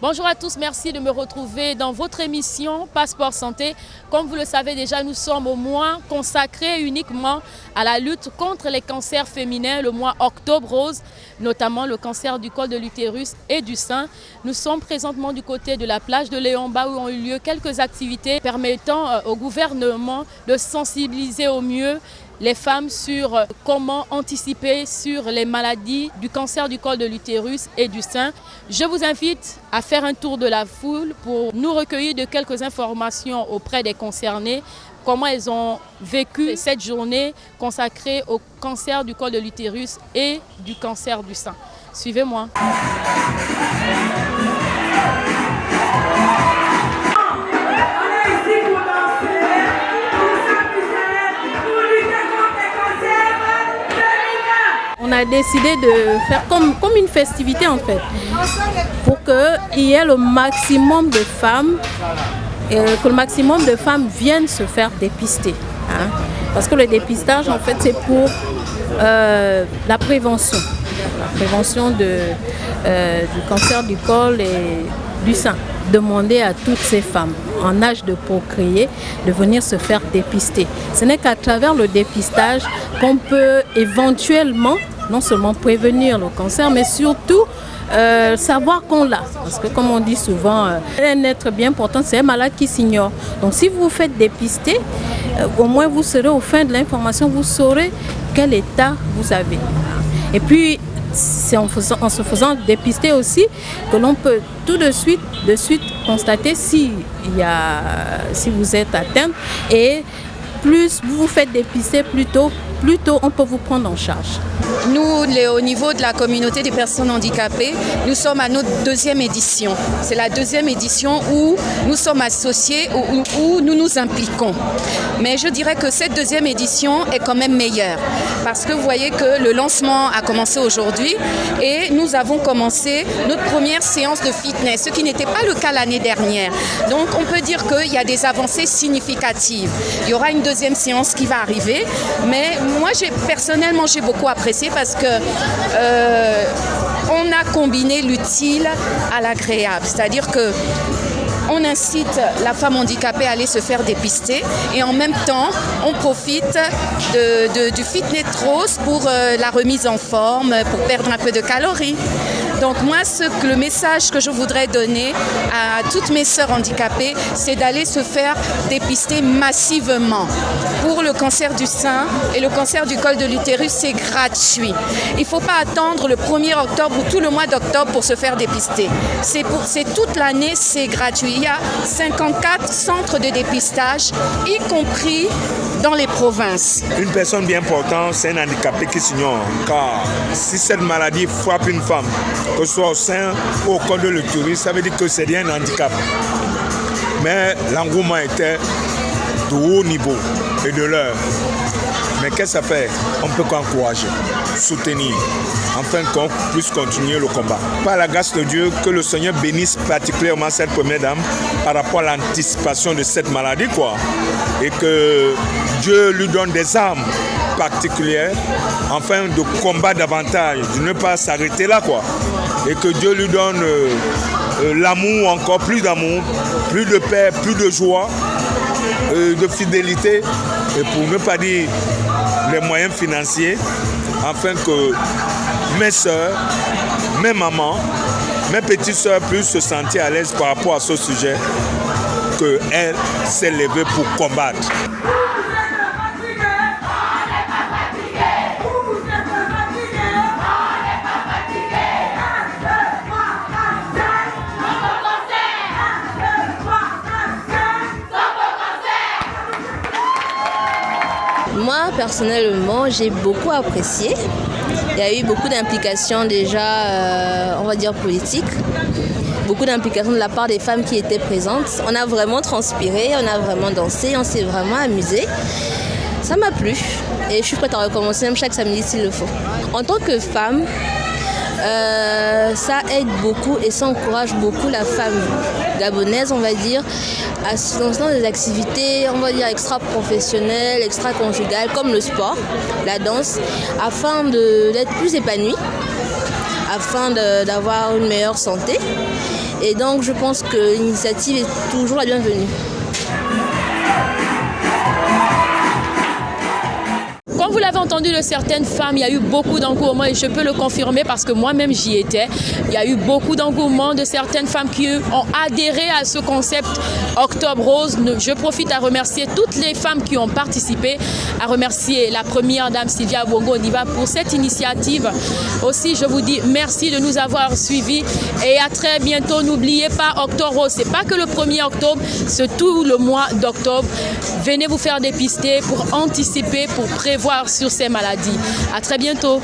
Bonjour à tous, merci de me retrouver dans votre émission Passeport Santé. Comme vous le savez déjà, nous sommes au mois consacré uniquement à la lutte contre les cancers féminins, le mois Octobre Rose, notamment le cancer du col de l'utérus et du sein. Nous sommes présentement du côté de la plage de Léomba où ont eu lieu quelques activités permettant au gouvernement de sensibiliser au mieux les femmes sur comment anticiper sur les maladies du cancer du col de l'utérus et du sein. Je vous invite à faire un tour de la foule pour nous recueillir de quelques informations auprès des concernés, comment elles ont vécu cette journée consacrée au cancer du col de l'utérus et du cancer du sein. Suivez-moi. On a décidé de faire comme une festivité en fait, pour qu'il y ait le maximum de femmes, que le maximum de femmes viennent se faire dépister. Hein. Parce que le dépistage en fait c'est pour la prévention du cancer du col et du sein. Demander à toutes ces femmes en âge de procréer de venir se faire dépister. Ce n'est qu'à travers le dépistage qu'on peut éventuellement non seulement prévenir le cancer, mais surtout savoir qu'on l'a. Parce que comme on dit souvent, un être bien portant, c'est un malade qui s'ignore. Donc si vous vous faites dépister, au moins vous serez au fin de l'information, vous saurez quel état vous avez. Et puis, c'est en se faisant dépister aussi que l'on peut tout de suite constater si vous êtes atteinte. Et plus vous vous faites dépister, plus tôt on peut vous prendre en charge. Nous, au niveau de la communauté des personnes handicapées, nous sommes à notre deuxième édition. C'est la deuxième édition où nous sommes associés, où nous nous impliquons. Mais je dirais que cette deuxième édition est quand même meilleure. Parce que vous voyez que le lancement a commencé aujourd'hui et nous avons commencé notre première séance de fitness, ce qui n'était pas le cas l'année dernière. Donc on peut dire qu'il y a des avancées significatives. Il y aura une deuxième séance qui va arriver, mais moi personnellement j'ai beaucoup apprécié parce que on a combiné l'utile à l'agréable, c'est-à-dire que on incite la femme handicapée à aller se faire dépister et en même temps, on profite du fitness rose pour la remise en forme, pour perdre un peu de calories. Donc moi, le message que je voudrais donner à toutes mes sœurs handicapées, c'est d'aller se faire dépister massivement. Pour le cancer du sein et le cancer du col de l'utérus, c'est gratuit. Il ne faut pas attendre le 1er octobre ou tout le mois d'octobre pour se faire dépister. C'est toute l'année, c'est gratuit. Il y a 54 centres de dépistage, y compris dans les provinces. Une personne bien portante, c'est un handicapé qui s'ignore. Car si cette maladie frappe une femme, que ce soit au sein ou au col de l'utérus, ça veut dire que c'est bien un handicap. Mais l'engouement était de haut niveau et de l'heure. Mais qu'est-ce que ça fait? On peut qu'encourager, soutenir, afin qu'on puisse continuer le combat. Par la grâce de Dieu, que le Seigneur bénisse particulièrement cette première dame par rapport à l'anticipation de cette maladie, et que Dieu lui donne des armes particulières afin de combattre davantage, de ne pas s'arrêter là, et que Dieu lui donne l'amour, encore plus d'amour, plus de paix, plus de joie, de fidélité, et pour ne pas dire les moyens financiers, afin que mes soeurs, mes mamans, mes petites soeurs puissent se sentir à l'aise par rapport à ce sujet qu'elle s'est levée pour combattre. Moi, personnellement, j'ai beaucoup apprécié. Il y a eu beaucoup d'implications déjà, on va dire politiques. Beaucoup d'implications de la part des femmes qui étaient présentes. On a vraiment transpiré, on a vraiment dansé, on s'est vraiment amusé. Ça m'a plu et je suis prête à recommencer même chaque samedi s'il le faut. En tant que femme, ça aide beaucoup et ça encourage beaucoup la femme gabonaise, on va dire, à se lancer dans des activités, on va dire, extra-professionnelles, extra-conjugales, comme le sport, la danse, afin d'être plus épanouie, afin d'avoir une meilleure santé Et donc je pense que l'initiative est toujours la bienvenue. Comme vous l'avez entendu de certaines femmes, il y a eu beaucoup d'engouement et je peux le confirmer parce que moi-même j'y étais. Il y a eu beaucoup d'engouement de certaines femmes qui ont adhéré à ce concept Octobre Rose. Je profite à remercier toutes les femmes qui ont participé, à remercier la première dame Sylvia Bongo-Ondimba pour cette initiative. Aussi, je vous dis merci de nous avoir suivis et à très bientôt. N'oubliez pas Octobre Rose, c'est pas que le 1er octobre, c'est tout le mois d'octobre. Venez vous faire dépister pour anticiper, pour prévoir sur ces maladies. À très bientôt.